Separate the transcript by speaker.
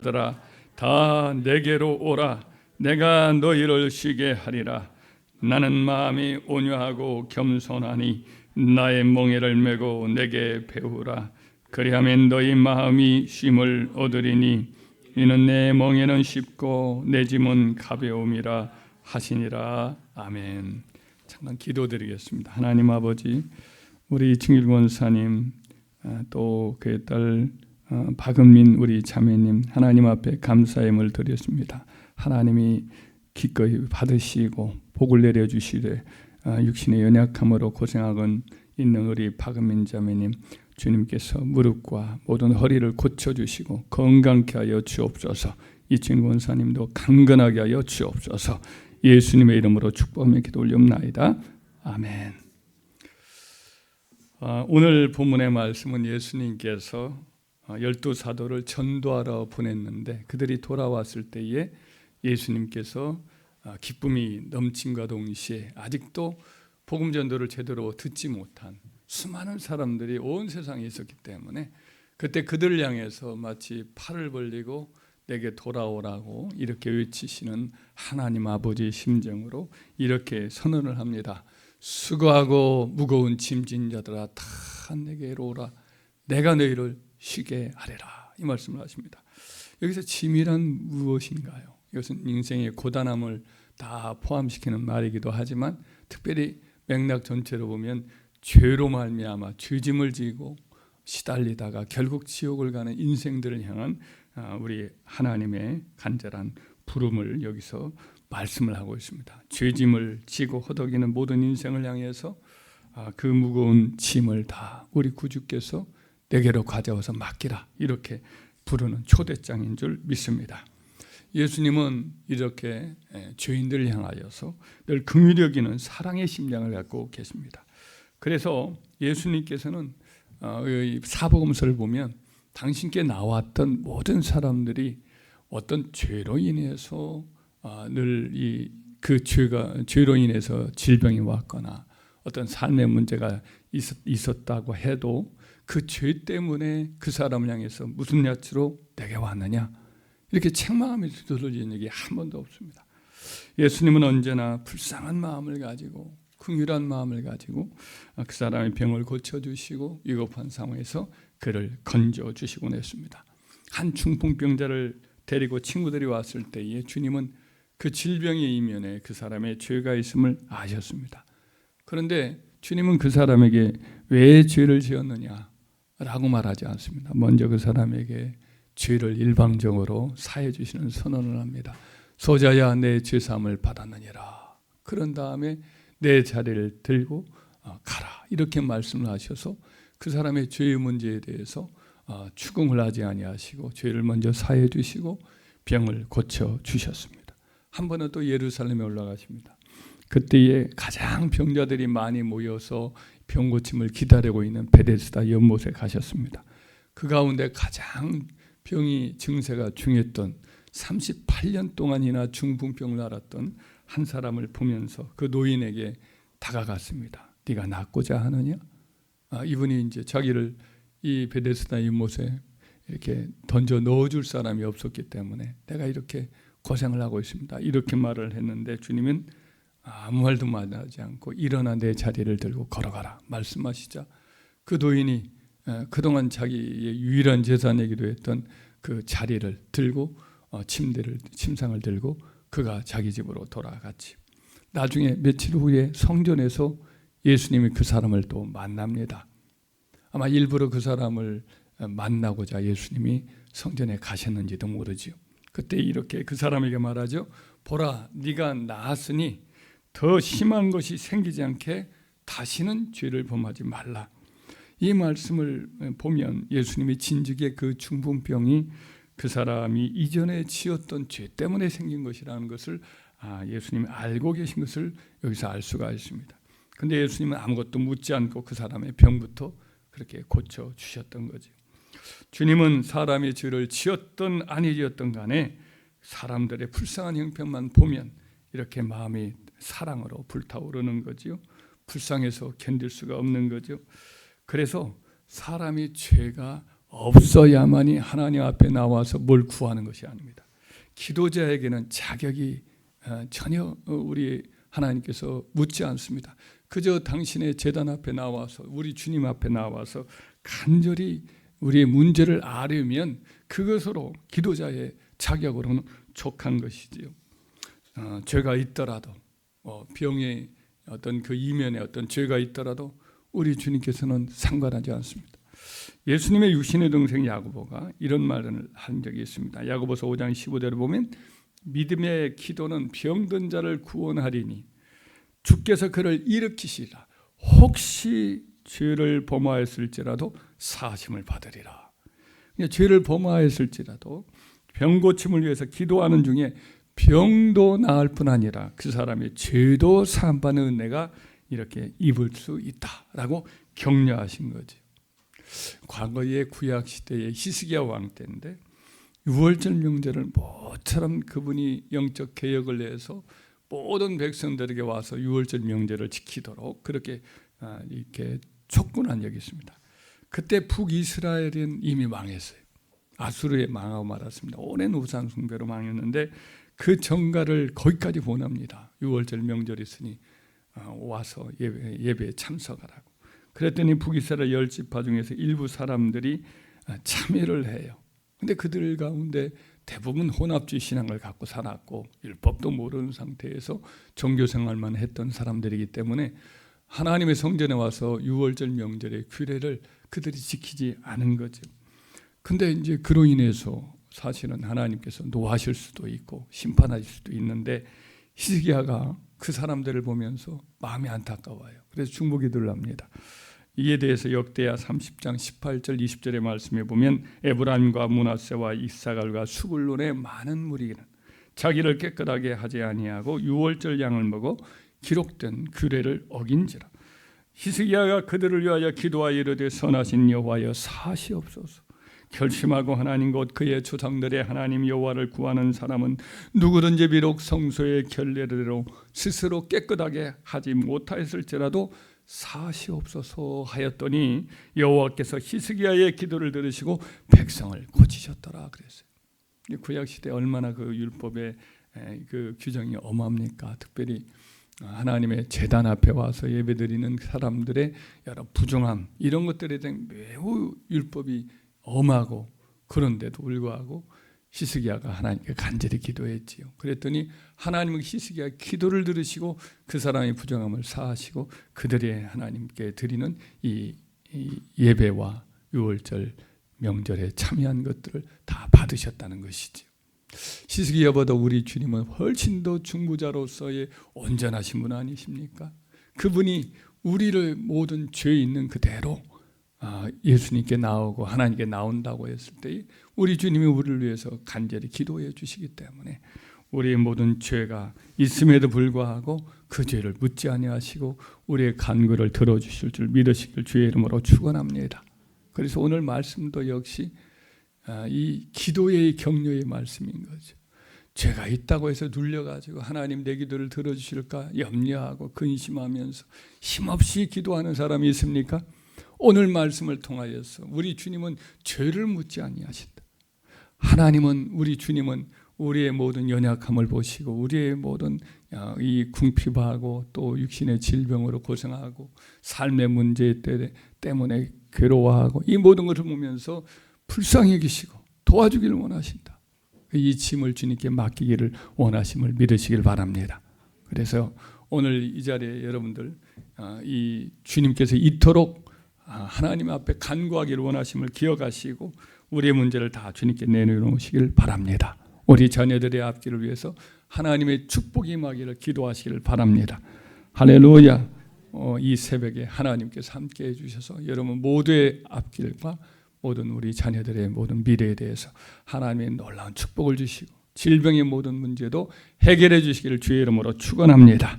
Speaker 1: 들아 다 내게로 오라. 내가 너희를 쉬게 하리라. 나는 마음이 온유하고 겸손하니 나의 멍에를 메고 내게 배우라. 그리하면 너희 마음이 쉼을 얻으리니 이는 내 멍에는 쉽고 내 짐은 가벼움이라 하시니라. 아멘. 잠깐 기도드리겠습니다. 하나님 아버지, 우리 증일 권사님, 또 그의 딸 박은민 우리 자매님, 하나님 앞에 감사함을 드렸습니다. 하나님이 기꺼이 받으시고 복을 내려주시되 육신의 연약함으로 고생하고 있는 우리 박은민 자매님, 주님께서 무릎과 모든 허리를 고쳐주시고 건강케 하여 주옵소서. 이춘 권사님도 강건하게 하여 주옵소서. 예수님의 이름으로 축복하며 기도 올리옵나이다. 아멘. 오늘 본문의 말씀은 예수님께서 12사도를 전도하러 보냈는데 그들이 돌아왔을 때에 예수님께서 기쁨이 넘침과 동시에 아직도 복음 전도를 제대로 듣지 못한 수많은 사람들이 온 세상에 있었기 때문에 그때 그들을 향해서 마치 팔을 벌리고 내게 돌아오라고 이렇게 외치시는 하나님 아버지의 심정으로 이렇게 선언을 합니다. 수고하고 무거운 짐진 자들아 다 내게로 오라. 내가 너희를 쉬게 하리라. 이 말씀을 하십니다. 여기서 짐이란 무엇인가요? 이것은 인생의 고단함을 다 포함시키는 말이기도 하지만 특별히 맥락 전체로 보면 죄로 말미암아 죄짐을 지고 시달리다가 결국 지옥을 가는 인생들을 향한 우리 하나님의 간절한 부름을 여기서 말씀을 하고 있습니다. 죄짐을 지고 허덕이는 모든 인생을 향해서 그 무거운 짐을 다 우리 구주께서 내게로 가져와서 맡기라, 이렇게 부르는 초대장인 줄 믿습니다. 예수님은 이렇게 죄인들을 향하여서 늘 긍휼히 여기는 사랑의 심장을 갖고 계십니다. 그래서 예수님께서는 사복음서를 보면 당신께 나왔던 모든 사람들이 어떤 죄로 인해서 늘 그 죄로 인해서 질병이 왔거나 어떤 삶의 문제가 있었다고 해도 그 죄 때문에 그 사람을 향해서 무슨 야치로 내게 왔느냐 이렇게 책망함이 들어진 적이 한 번도 없습니다. 예수님은 언제나 불쌍한 마음을 가지고 긍휼한 마음을 가지고 그 사람의 병을 고쳐주시고 위급한 상황에서 그를 건져주시곤 했습니다. 한 중풍병자를 데리고 친구들이 왔을 때에 주님은 그 질병의 이면에 그 사람의 죄가 있음을 아셨습니다. 그런데 주님은 그 사람에게 왜 죄를 지었느냐라고 말하지 않습니다. 먼저 그 사람에게 죄를 일방적으로 사해 주시는 선언을 합니다. 소자야 내 죄사함을 받았느니라. 그런 다음에 내 자리를 들고 가라, 이렇게 말씀을 하셔서 그 사람의 죄의 문제에 대해서 추궁을 하지 아니하시고 죄를 먼저 사해 주시고 병을 고쳐 주셨습니다. 한 번은 또 예루살렘에 올라가십니다. 그때에 가장 병자들이 많이 모여서 병 고침을 기다리고 있는 베데스다 연못에 가셨습니다. 그 가운데 가장 병이 증세가 중했던 38년 동안이나 중풍병을 앓았던 한 사람을 보면서 그 노인에게 다가갔습니다. 네가 낫고자 하느냐? 이분이 이제 자기를 이 베데스다 연못에 이렇게 던져 넣어줄 사람이 없었기 때문에 내가 이렇게 고생을 하고 있습니다, 이렇게 말을 했는데 주님은 아무 말도 말하지 않고 일어나 내 자리를 들고 걸어가라 말씀하시자 그 노인이 그동안 자기의 유일한 재산이기도 했던 그 자리를 들고 침상을 들고 그가 자기 집으로 돌아갔지. 나중에 며칠 후에 성전에서 예수님이 그 사람을 또 만납니다. 아마 일부러 그 사람을 만나고자 예수님이 성전에 가셨는지도 모르지요. 그때 이렇게 그 사람에게 말하죠. 보라, 네가 나았으니 더 심한 것이 생기지 않게 다시는 죄를 범하지 말라. 이 말씀을 보면 예수님이 진즉에 그 중풍병이 그 사람이 이전에 지었던 죄 때문에 생긴 것이라는 것을 예수님이 알고 계신 것을 여기서 알 수가 있습니다. 그런데 예수님은 아무것도 묻지 않고 그 사람의 병부터 그렇게 고쳐 주셨던 거죠. 주님은 사람이 죄를 지었든 아니 지었든 간에 사람들의 불쌍한 형편만 보면 이렇게 마음이 사랑으로 불타오르는 거죠. 불쌍해서 견딜 수가 없는 거죠. 그래서 사람이 죄가 없어야만이 하나님 앞에 나와서 뭘 구하는 것이 아닙니다. 기도자에게는 자격이 전혀 우리 하나님께서 묻지 않습니다. 그저 당신의 제단 앞에 나와서 우리 주님 앞에 나와서 간절히 우리의 문제를 아뢰면 그것으로 기도자의 자격으로는 족한 것이지요. 죄가 있더라도 병의 어떤 그 이면에 어떤 죄가 있더라도 우리 주님께서는 상관하지 않습니다. 예수님의 육신의 동생 야고보가 이런 말을 한 적이 있습니다. 야고보서 5장 15절을 보면 믿음의 기도는 병든 자를 구원하리니 주께서 그를 일으키시리라. 혹시 죄를 범하였을지라도 사심을 받으리라. 죄를 범하였을지라도 병 고침을 위해서 기도하는 중에 병도 나을 뿐 아니라 그 사람의 죄도 사함받는 은혜가 이렇게 입을 수 있다라고 격려하신 거죠. 과거의 구약 시대의 히스기야 왕 때인데 유월절 명절을 모처럼 그분이 영적 개혁을 해서 모든 백성들에게 와서 유월절 명절을 지키도록 그렇게 이렇게 촉구한 적이 있습니다. 그때 북이스라엘은 이미 망했어요. 아수르에 망하고 말았습니다. 오랜 우상 숭배로 망했는데 그 정가를 거기까지 보냅니다. 유월절 명절이 있으니 와서 예배에 참석하라고. 그랬더니 북이스라엘 10지파 중에서 일부 사람들이 참여를 해요. 근데 그들 가운데 대부분 혼합주의 신앙을 갖고 살았고 율법도 모르는 상태에서 종교 생활만 했던 사람들이기 때문에 하나님의 성전에 와서 유월절 명절의 규례를 그들이 지키지 않은 거죠. 근데 이제 그로 인해서 사실은 하나님께서 노하실 수도 있고 심판하실 수도 있는데 히스기야가 그 사람들을 보면서 마음이 안타까워요. 그래서 중보기도를 합니다. 이에 대해서 역대하 30장 18절 20절의 말씀에 보면 에브라임과 므낫세와 이사갈과 수불론의 많은 무리는 자기를 깨끗하게 하지 아니하고 유월절 양을 먹어 기록된 규례를 어긴지라. 히스기야가 그들을 위하여 기도하여 이르되 선하신 여호와여 사시옵소서. 결심하고 하나님 곧 그의 조상들의 하나님 여호와를 구하는 사람은 누구든지 비록 성소의 결례대로 스스로 깨끗하게 하지 못하였을지라도 사시옵소서 하였더니 여호와께서 히스기야의 기도를 들으시고 백성을 고치셨더라 그랬어요. 구약 시대 얼마나 그 율법의 그 규정이 엄합니까? 특별히 하나님의 제단 앞에 와서 예배드리는 사람들의 여러 부정함 이런 것들에 대한 매우 율법이 엄하고 그런데도 불구하고 히스기야가 하나님께 간절히 기도했지요. 그랬더니 하나님은 히스기야의 기도를 들으시고 그 사람의 부정함을 사하시고 그들의 하나님께 드리는 이 예배와 유월절 명절에 참여한 것들을 다 받으셨다는 것이죠. 히스기야보다 우리 주님은 훨씬 더 중보자로서의 온전하신 분 아니십니까? 그분이 우리를 모든 죄 있는 그대로 예수님께 나오고 하나님께 나온다고 했을 때 우리 주님이 우리를 위해서 간절히 기도해 주시기 때문에 우리의 모든 죄가 있음에도 불구하고 그 죄를 묻지 아니하시고 우리의 간구를 들어주실 줄 믿으시길 주의 이름으로 축원합니다. 그래서 오늘 말씀도 역시 이 기도의 격려의 말씀인 거죠. 죄가 있다고 해서 눌려가지고 하나님 내 기도를 들어주실까 염려하고 근심하면서 힘없이 기도하는 사람이 있습니까? 오늘 말씀을 통하여서 우리 주님은 죄를 묻지 아니하신다. 하나님은 우리 주님은 우리의 모든 연약함을 보시고 우리의 모든 이 궁핍하고 또 육신의 질병으로 고생하고 삶의 문제 때문에 괴로워하고 이 모든 것을 보면서 불쌍히 여기시고 도와주기를 원하신다. 이 짐을 주님께 맡기기를 원하심을 믿으시길 바랍니다. 그래서 오늘 이 자리에 여러분들 이 주님께서 이토록 하나님 앞에 간구하기를 원하심을 기억하시고 우리의 문제를 다 주님께 내놓으시길 바랍니다. 우리 자녀들의 앞길을 위해서 하나님의 축복이 임하기를 기도하시기를 바랍니다. 할렐루야. 이 새벽에 하나님께서 함께해 주셔서 여러분 모두의 앞길과 모든 우리 자녀들의 모든 미래에 대해서 하나님의 놀라운 축복을 주시고 질병의 모든 문제도 해결해 주시기를 주의 이름으로 축원합니다.